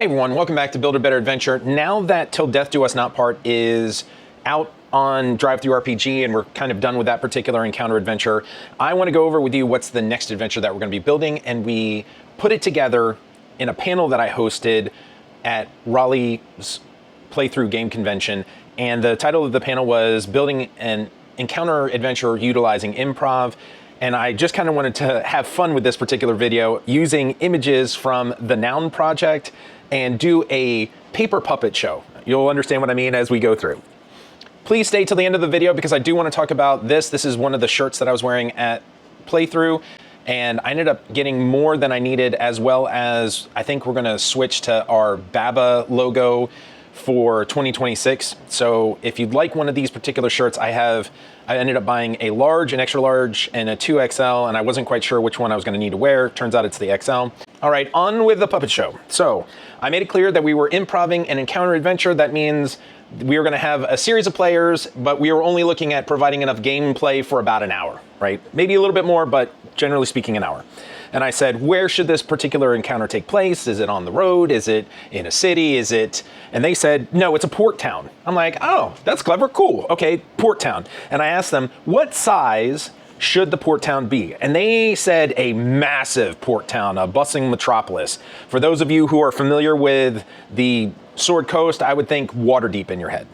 Hey everyone, welcome back to Build a Better Adventure. Now that Till Death Do Us Not Part is out on Drive-Thru-RPG and we're kind of done with that particular Encounter Adventure, I want to go over with you what's the next adventure that we're going to be building, and we put it together in a panel that I hosted at Raleigh's Playthrough Game Convention, and the title of the panel was Building an Encounter Adventure Utilizing Improv. And I just kind of wanted to have fun with this particular video using images from the Noun Project and do a paper puppet show. You'll understand what I mean as we go through. Please stay till the end of the video because I do want to talk about this. This is one of the shirts that I was wearing at Playthrough, and I ended up getting more than I needed, as well as I think we're going to switch to our Baba logo for 2026. So if you'd like one of these particular shirts, I ended up buying a large, an extra large, and a 2XL, and I wasn't quite sure which one I was going to need to wear. Turns out it's the XL. All right, on with the puppet show. So I made it clear that we were improving an encounter adventure. That means we were going to have a series of players, but we were only looking at providing enough gameplay for about an hour, right? Maybe a little bit more, but generally speaking, an hour. And I said, where should this particular encounter take place? Is it on the road? Is it in a city? Is it? And they said, no, it's a port town. I'm like, oh, that's clever. Cool. Okay, port town. And I asked them, what size should the port town be? And they said a massive port town, a bustling metropolis. For those of you who are familiar with the Sword Coast, I would think water deep in your head.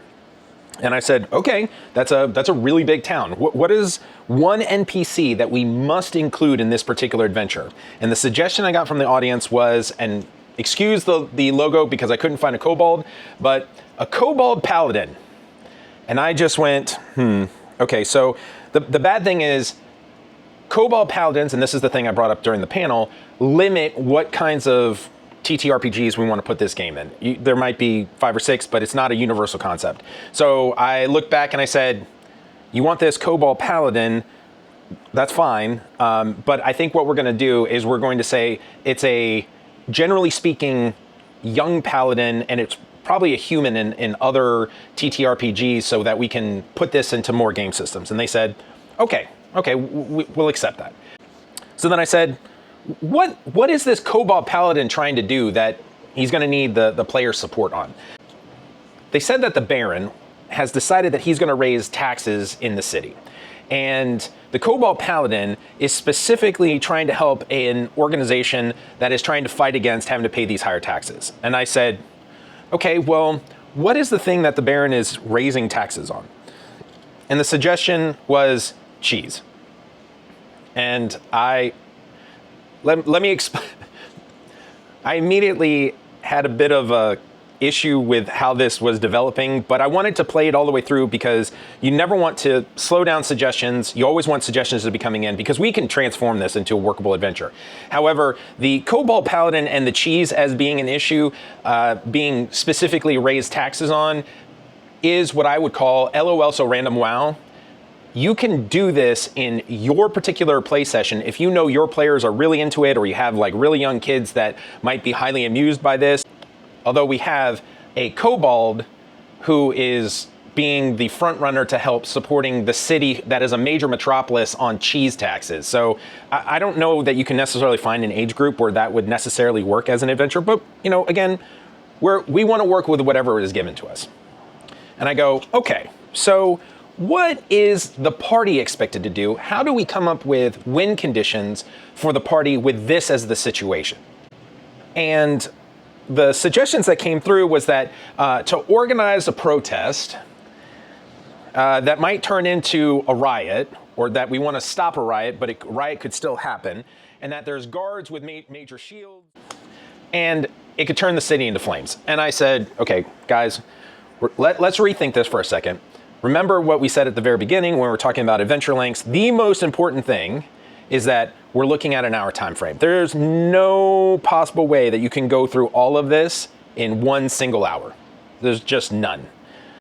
And I said, okay, that's a really big town. What is one NPC that we must include in this particular adventure? And the suggestion I got from the audience was, and excuse the logo because I couldn't find a kobold, but a kobold paladin. And I just went, okay, so the bad thing is kobold paladins, and this is the thing I brought up during the panel, limit what kinds of TTRPGs we want to put this game in. There might be 5 or 6, but it's not a universal concept. So I looked back and I said, you want this kobold paladin, that's fine. But I think what we're going to do is we're going to say it's a, generally speaking, young paladin, and it's probably a human in other TTRPGs so that we can put this into more game systems. And they said, okay, we'll accept that. So then I said, what is this kobold paladin trying to do that he's going to need the player support on? They said that the Baron has decided that he's going to raise taxes in the city. And the kobold paladin is specifically trying to help an organization that is trying to fight against having to pay these higher taxes. And I said, okay, well, what is the thing that the Baron is raising taxes on? And the suggestion was cheese. And let me explain. I immediately had a bit of a issue with how this was developing, but I wanted to play it all the way through because you never want to slow down suggestions. You always want suggestions to be coming in because we can transform this into a workable adventure. However, the kobold paladin and the cheese as being an issue, being specifically raised taxes on, is what I would call LOL so random wow. You can do this in your particular play session if you know your players are really into it, or you have like really young kids that might be highly amused by this. Although we have a kobold who is being the front runner to help supporting the city that is a major metropolis on cheese taxes. So I don't know that you can necessarily find an age group where that would necessarily work as an adventure, but again, we want to work with whatever is given to us. And I go, okay, so what is the party expected to do? How do we come up with win conditions for the party with this as the situation? And the suggestions that came through was that to organize a protest that might turn into a riot, or that we want to stop a riot, but a riot could still happen, and that there's guards with major shields, and it could turn the city into flames. And I said, okay, guys, let's rethink this for a second. Remember what we said at the very beginning when we were talking about adventure lengths. The most important thing is that we're looking at an hour time frame. There's no possible way that you can go through all of this in one single hour. There's just none.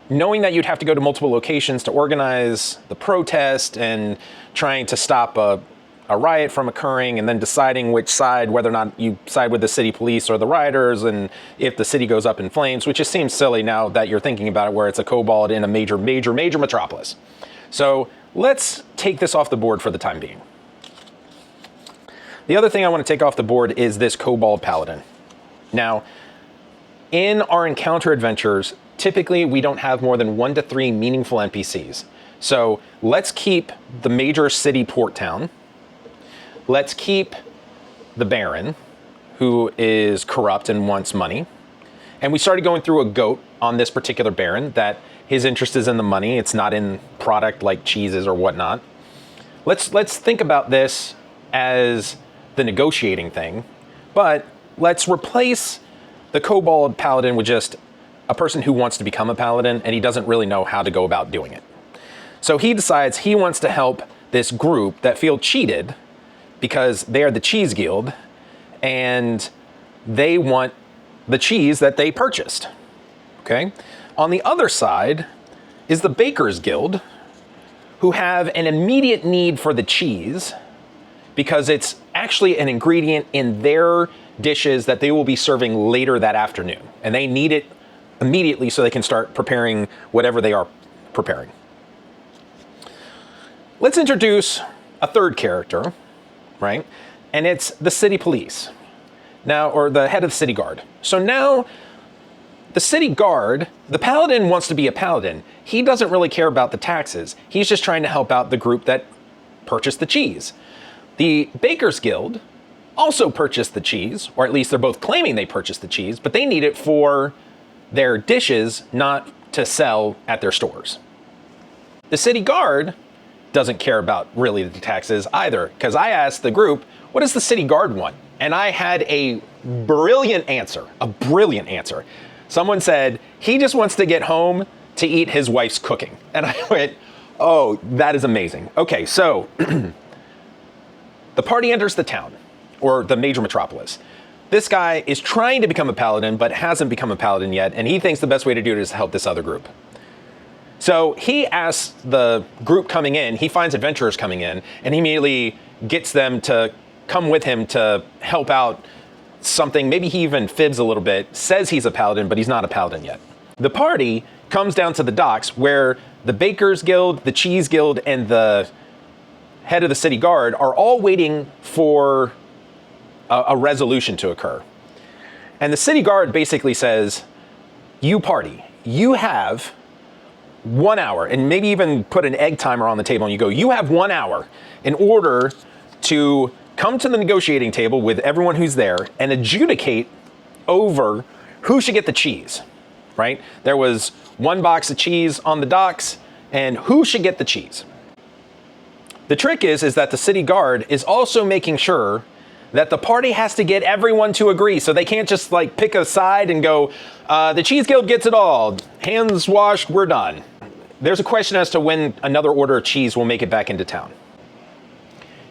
Knowing that you'd have to go to multiple locations to organize the protest and trying to stop a riot from occurring, and then deciding which side, whether or not you side with the city police or the rioters, and if the city goes up in flames, which just seems silly now that you're thinking about it, where it's a kobold in a major metropolis. So let's take this off the board for the time being. The other thing I want to take off the board is this kobold paladin. Now, in our encounter adventures, typically we don't have more than 1 to 3 meaningful NPCs. So let's keep the major city port town. Let's keep the Baron, who is corrupt and wants money. And we started going through a goat on this particular Baron that his interest is in the money. It's not in product like cheeses or whatnot. Let's think about this as the negotiating thing, but let's replace the kobold paladin with just a person who wants to become a paladin and he doesn't really know how to go about doing it. So he decides he wants to help this group that feel cheated because they are the cheese guild and they want the cheese that they purchased. Okay? On the other side is the Bakers Guild, who have an immediate need for the cheese because it's actually an ingredient in their dishes that they will be serving later that afternoon. And they need it immediately so they can start preparing whatever they are preparing. Let's introduce a third character, right? And it's the city police. Now, or the head of the city guard. So now the city guard, the paladin wants to be a paladin. He doesn't really care about the taxes. He's just trying to help out the group that purchased the cheese. The Bakers Guild also purchased the cheese, or at least they're both claiming they purchased the cheese, but they need it for their dishes, not to sell at their stores. The city guard doesn't care about really the taxes either, because I asked the group, what does the city guard want? And I had a brilliant answer. Someone said, he just wants to get home to eat his wife's cooking. And I went, oh, that is amazing. Okay, so the party enters the town, or the major metropolis. This guy is trying to become a paladin, but hasn't become a paladin yet, and he thinks the best way to do it is to help this other group. So he asks the group coming in, he finds adventurers coming in, and he immediately gets them to come with him to help out something. Maybe he even fibs a little bit, says he's a paladin, but he's not a paladin yet. The party comes down to the docks where the Bakers Guild, the Cheese Guild, and the head of the city guard are all waiting for a resolution to occur. And the city guard basically says, you party, you have 1 hour, and maybe even put an egg timer on the table and you go, you have 1 hour in order to come to the negotiating table with everyone who's there and adjudicate over who should get the cheese, right? There was 1 box of cheese on the docks and who should get the cheese. The trick is that the city guard is also making sure that the party has to get everyone to agree. So they can't just like pick a side and go, the Cheese Guild gets it all. Hands washed, we're done. There's a question as to when another order of cheese will make it back into town.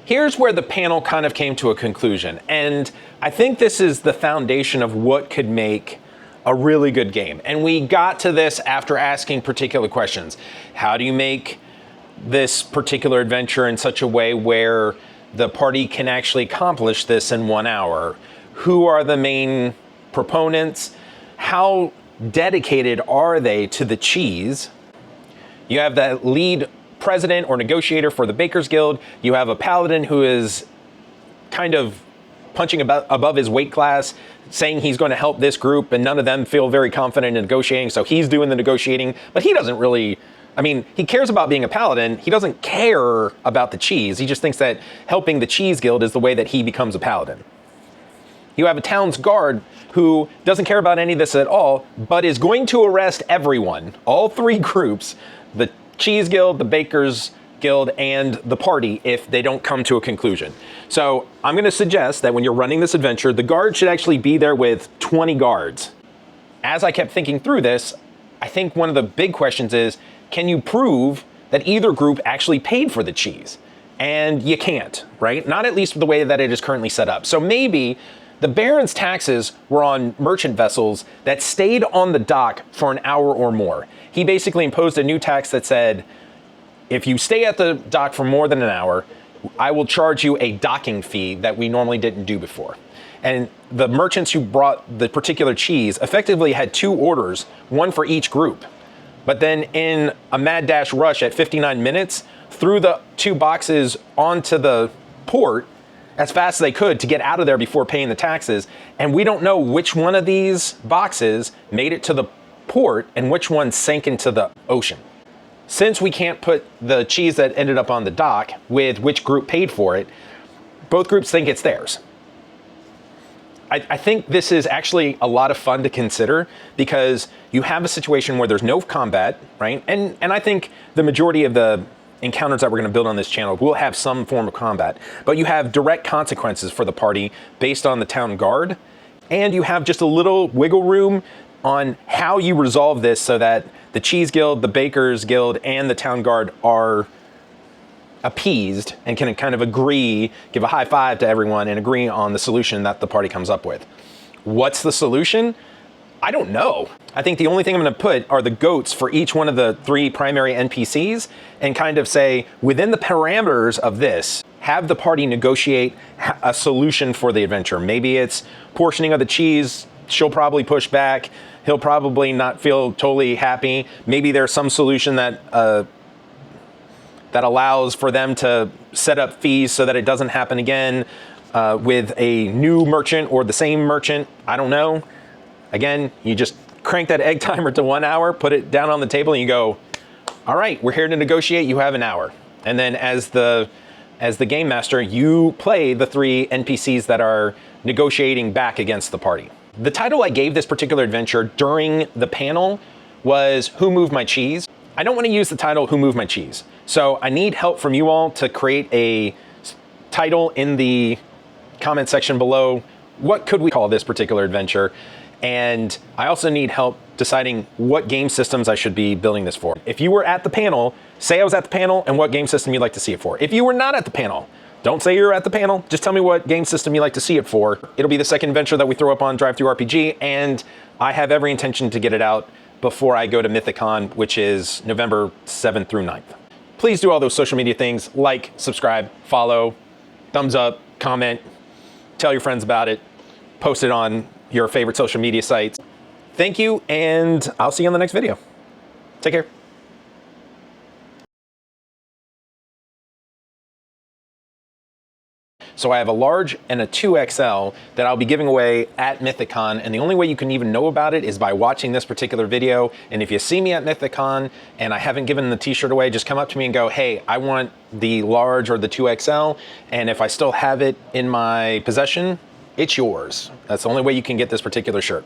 Here's where the panel kind of came to a conclusion. And I think this is the foundation of what could make a really good game. And we got to this after asking particular questions. How do you make this particular adventure in such a way where the party can actually accomplish this in 1 hour? Who are the main proponents? How dedicated are they to the cheese? You have the lead president or negotiator for the Bakers Guild. You have a paladin who is kind of punching above his weight class, saying he's going to help this group, and none of them feel very confident in negotiating, so he's doing the negotiating, but he doesn't really, I mean, he cares about being a paladin. He doesn't care about the cheese. He just thinks that helping the Cheese Guild is the way that he becomes a paladin. You have a town's guard who doesn't care about any of this at all, but is going to arrest everyone, all 3 groups, the Cheese Guild, the Bakers Guild, and the party, if they don't come to a conclusion. So I'm going to suggest that when you're running this adventure, the guard should actually be there with 20 guards. As I kept thinking through this, I think one of the big questions is, can you prove that either group actually paid for the cheese? And you can't, right? Not at least the way that it is currently set up. So maybe the Baron's taxes were on merchant vessels that stayed on the dock for an hour or more. He basically imposed a new tax that said, if you stay at the dock for more than an hour, I will charge you a docking fee that we normally didn't do before. And the merchants who brought the particular cheese effectively had 2 orders, 1 for each group. But then in a mad dash rush at 59 minutes, threw the 2 boxes onto the port as fast as they could to get out of there before paying the taxes. And we don't know which one of these boxes made it to the port and which one sank into the ocean. Since we can't put the cheese that ended up on the dock with which group paid for it, both groups think it's theirs. I think this is actually a lot of fun to consider because you have a situation where there's no combat, right? And I think the majority of the encounters that we're going to build on this channel will have some form of combat, but you have direct consequences for the party based on the town guard, and you have just a little wiggle room on how you resolve this so that the Cheese Guild, the Bakers Guild, and the town guard are appeased and can kind of agree, give a high five to everyone and agree on the solution that the party comes up with. What's the solution? I don't know. I think the only thing I'm going to put are the goats for each one of the 3 primary NPCs and kind of say, within the parameters of this, have the party negotiate a solution for the adventure. Maybe it's portioning of the cheese. She'll probably push back. He'll probably not feel totally happy. Maybe there's some solution that that allows for them to set up fees so that it doesn't happen again with a new merchant or the same merchant. I don't know. Again, you just crank that egg timer to 1 hour, put it down on the table, and you go, all right, we're here to negotiate. You have an hour. And then as the game master, you play the 3 NPCs that are negotiating back against the party. The title I gave this particular adventure during the panel was Who Moved My Cheese? I don't want to use the title Who Moved My Cheese. So I need help from you all to create a title in the comment section below. What could we call this particular adventure? And I also need help deciding what game systems I should be building this for. If you were at the panel, say I was at the panel and what game system you'd like to see it for. If you were not at the panel, don't say you're at the panel. Just tell me what game system you'd like to see it for. It'll be the second adventure that we throw up on Drive-Thru-RPG, and I have every intention to get it out before I go to Mythic Con, which is November 7th through 9th. Please do all those social media things, like, subscribe, follow, thumbs up, comment, tell your friends about it, post it on your favorite social media sites. Thank you, and I'll see you on the next video. Take care. So I have a large and a 2XL that I'll be giving away at Mythic Con, and the only way you can even know about it is by watching this particular video. And if you see me at Mythic Con and I haven't given the t-shirt away, just come up to me and go, hey, I want the large or the 2XL, and if I still have it in my possession, it's yours. That's the only way you can get this particular shirt.